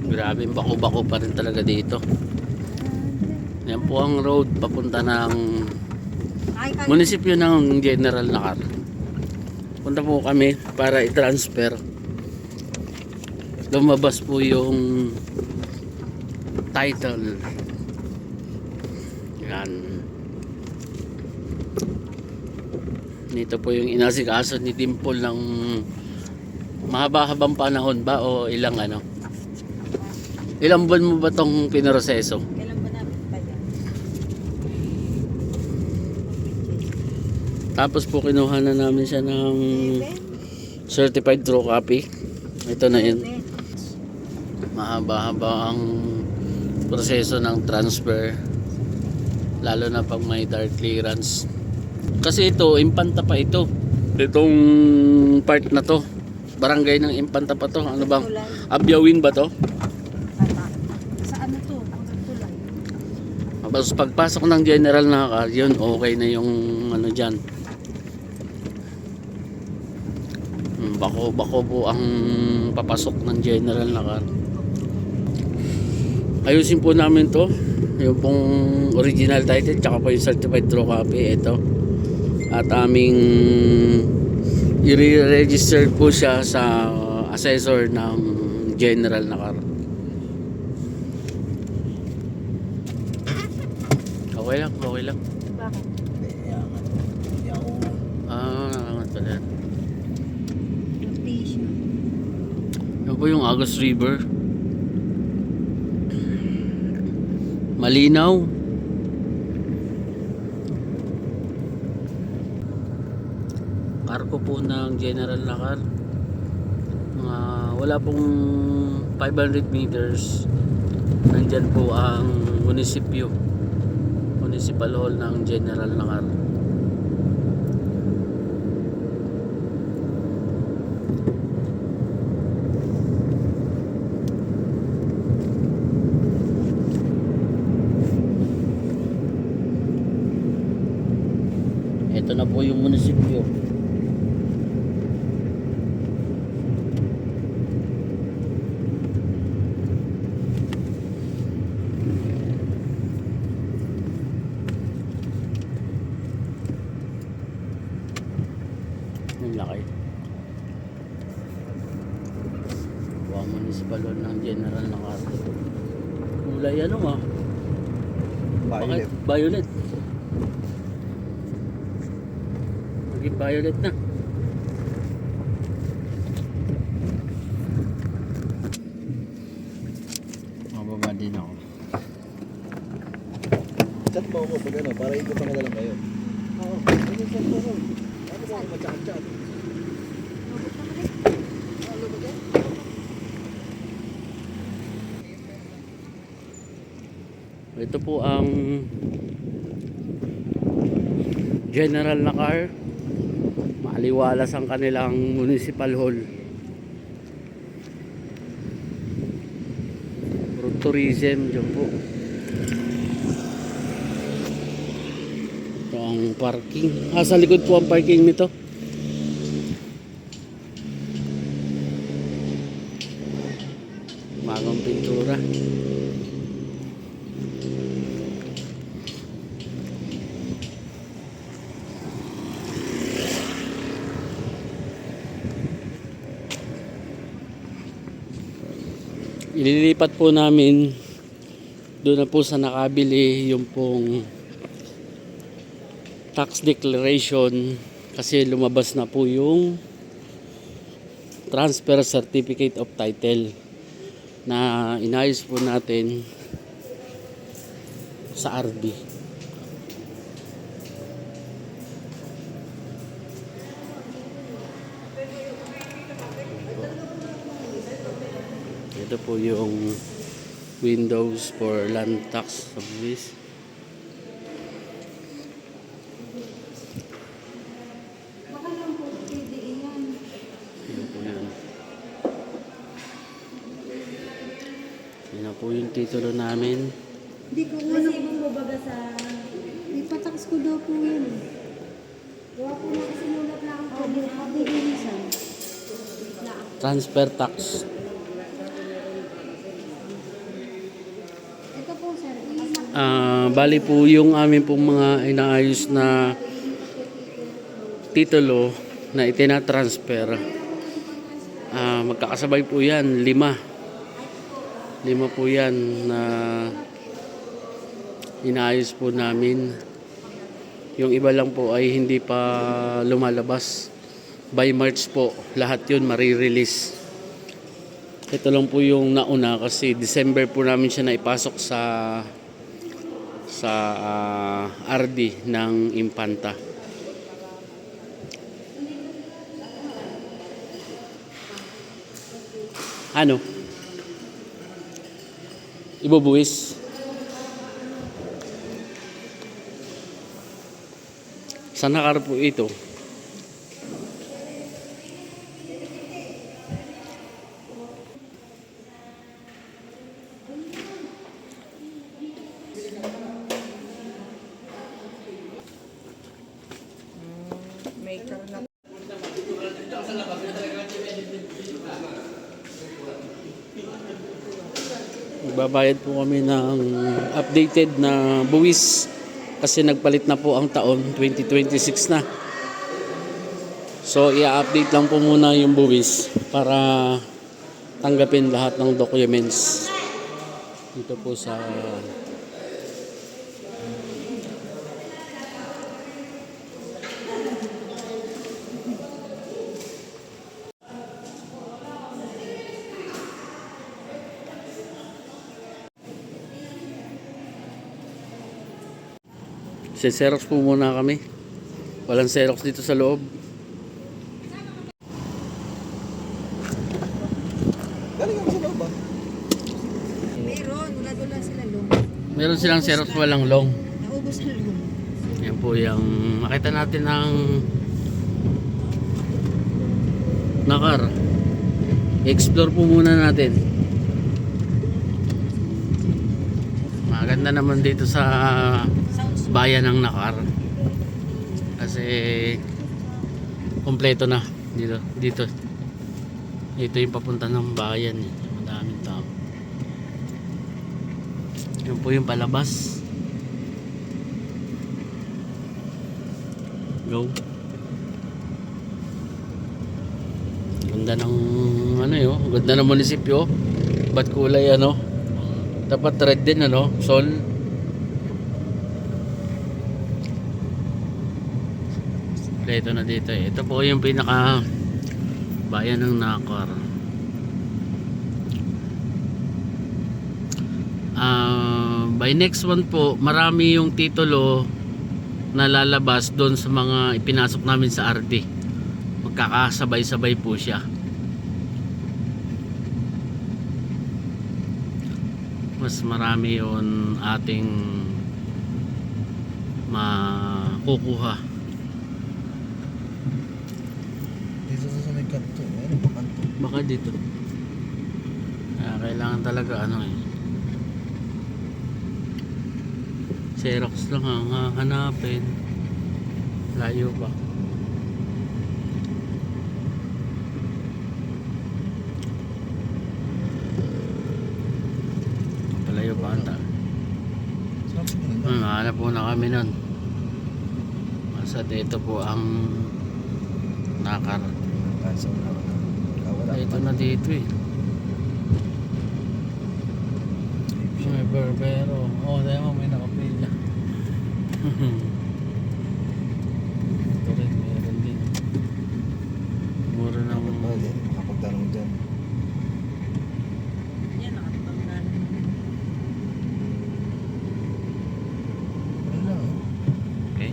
Grabe, bako-bako pa rin talaga dito. Yan po ang road papunta ng munisipyo ng General Nakar. Punta po kami para i-transfer. Lumabas po yung title. Yan. Dito po yung inasikaso ni Dimple ng mahaba-habang panahon ba o ilang ano? Ilang buwan mo ba tong pinroseso? Kailan ba namin pa yan? Tapos po kinuha na namin siya ng certified true copy. Ito na yun. Mahaba-haba ang proseso ng transfer. Lalo na pag may dark clearance. Kasi ito, Impanta pa ito. Itong part na to. Barangay ng Impanta pa to. Ano bang? Abyawin ba to? Sa ano to? Ang tulay. Tapos pagpasok ng General Nakar, yun okay na yung ano dyan. Bako po ang papasok ng General Nakar. Ayusin po namin to. Yung pong original title tsaka po yung certified true copy. Ito. At aming i-register po siya sa assessor ng General Nakar. Okay lang, okay lang. Bakit? Nakakangat pala. Yung tissue. Yan po yung Agus River. Malinaw. Arko po ng General Nakar. Wala pong 500 meters. Nandyan po ang munisipyo. Municipal Hall ng General Nakar. Ito na po yung munisipyo. Ang laki. Buwang municipal hall ng General Nakar. Kulay ano ah? Violet. Violet. Naging violet na. Mababa din ako. Chat mo ako pag ano, para ikot na lang kayo. Oo. Ano chat mo ko? Ano mo ako mag-chat? Ito po ang General Nakar. Maliwalas ang kanilang municipal hall. Road tourism dyan po. Ito ang parking. Sa likod po ang parking nito. Bagong pintura. Ililipat po namin doon na po sa nakabili yung pong tax declaration kasi lumabas na po yung transfer certificate of title na inayos po natin sa RB. Ito po yung windows for land tax service. Ito po yan. Yan na po yung titulo namin. Hindi ko ano kung babaga sa... Ipatax ko daw po yun. Gawa ko na kasi nulat na ang pabilisan. Transfer tax. Bali po yung amin pong mga inaayos na titulo na itinatransfer. Magkakasabay po yan, 5 po yan na inaayos po namin. Yung iba lang po ay hindi pa lumalabas. By March po, lahat yun marirelease. Ito lang po yung nauna kasi December po namin siya naipasok sa RD ng Impanta. Ano? Ibubuwis. Sa nakar po ito. Maker na. Magbabayad po kami ng updated na buwis kasi nagpalit na po ang taon, 2026 na. So i-update lang po muna yung buwis para tanggapin lahat ng documents dito po sa Xerox po muna kami. Walang Xerox dito sa loob. Galing ako sa loob ba? Meron, wala sila long. Meron silang Xerox, walang long. Naubos na long. Yan po yung makita natin ng nakar. Explore po muna natin. Maganda naman dito sa bayan ng Nakar. Kasi kompleto na dito. Ito yung papunta ng bayan, madaming tao. Yan po yung palabas. Go. Ganda ng ganda ng munisipyo. Ba't kulay dapat red din sol. Ito na dito Ito po yung pinaka bayan ng Nakar. By next one po, marami yung titulo na lalabas doon sa mga ipinasok namin sa RD. Magkakasabay-sabay po siya. Mas marami yun ating makukuha. Dito sa may kanto. Ano ba kanto? Baka dito. Kailangan talaga Xerox lang ang hahanapin. Layo pa. Palayo pa anta. Hanap po na kami nun. Basta dito po ang Nakar. Ito na dito May barbero. Dahil mo may nakapila. Ito rin, meron din. Mura na Nakapagtanong dyan. Yan, nakatapang Okay.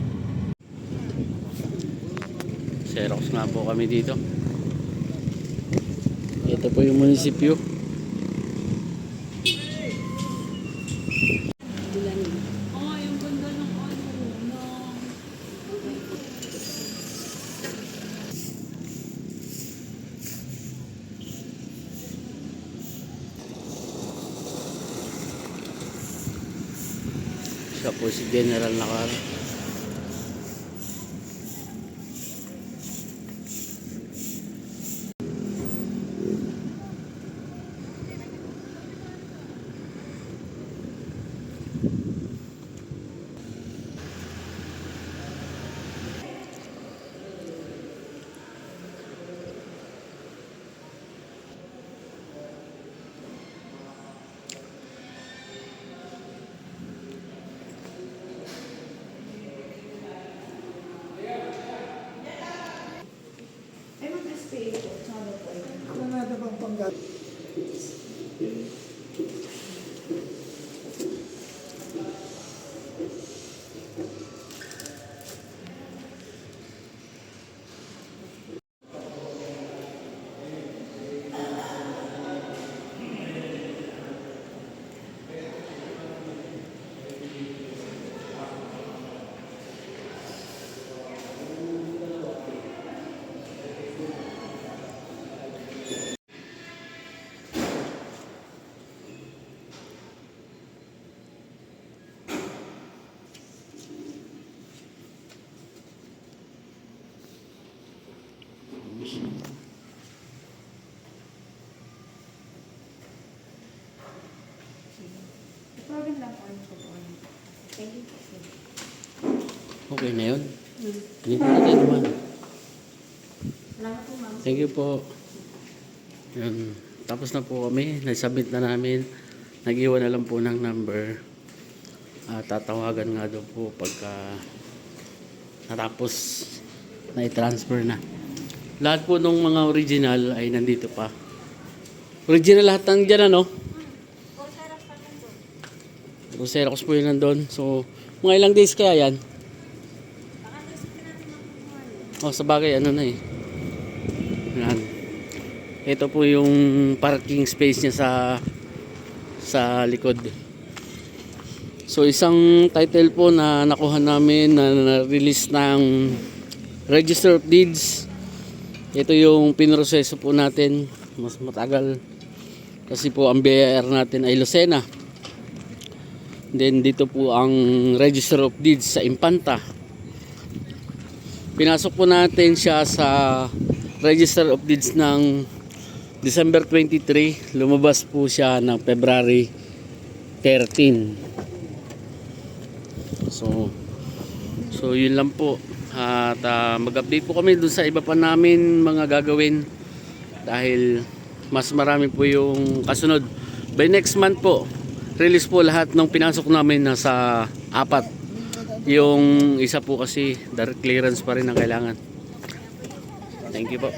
Xerox nga po kami dito. Ito po yung munisipyo. yung ganda ng Siya po si General Nakar. Program lang po po. Thank you po. Okay na yun. Hindi ko na tayo naman. Salamat po, ma'am. Thank you po. Yun. Tapos na po kami. Naisubmit na namin. Nag-iwan na lang po ng number. Tatawagan nga daw po pagka natapos na i-transfer na. Lahat po ng mga original ay nandito pa. Original lahat ng dyan, ano? Xerox po yun nandun. So, mga ilang days kaya yan? Oh, sa bagay, ano na eh. Yan. Ito po yung parking space niya sa likod. So, isang title po na nakuha namin na release ng Register of Deeds. Ito yung pinroseso po natin. Mas matagal. Kasi po ang BIR natin ay Lucena. Then dito po ang Register of Deeds sa Impanta. Pinasok po natin siya sa Register of Deeds ng December 23. Lumabas po siya ng February 13. So yun lang po. At mag-update po kami dun sa iba pa namin mga gagawin. Dahil mas marami po yung kasunod. By next month po, release po lahat ng pinasok namin nasa 4. Yung isa po kasi direct clearance pa rin ang kailangan. Thank you po.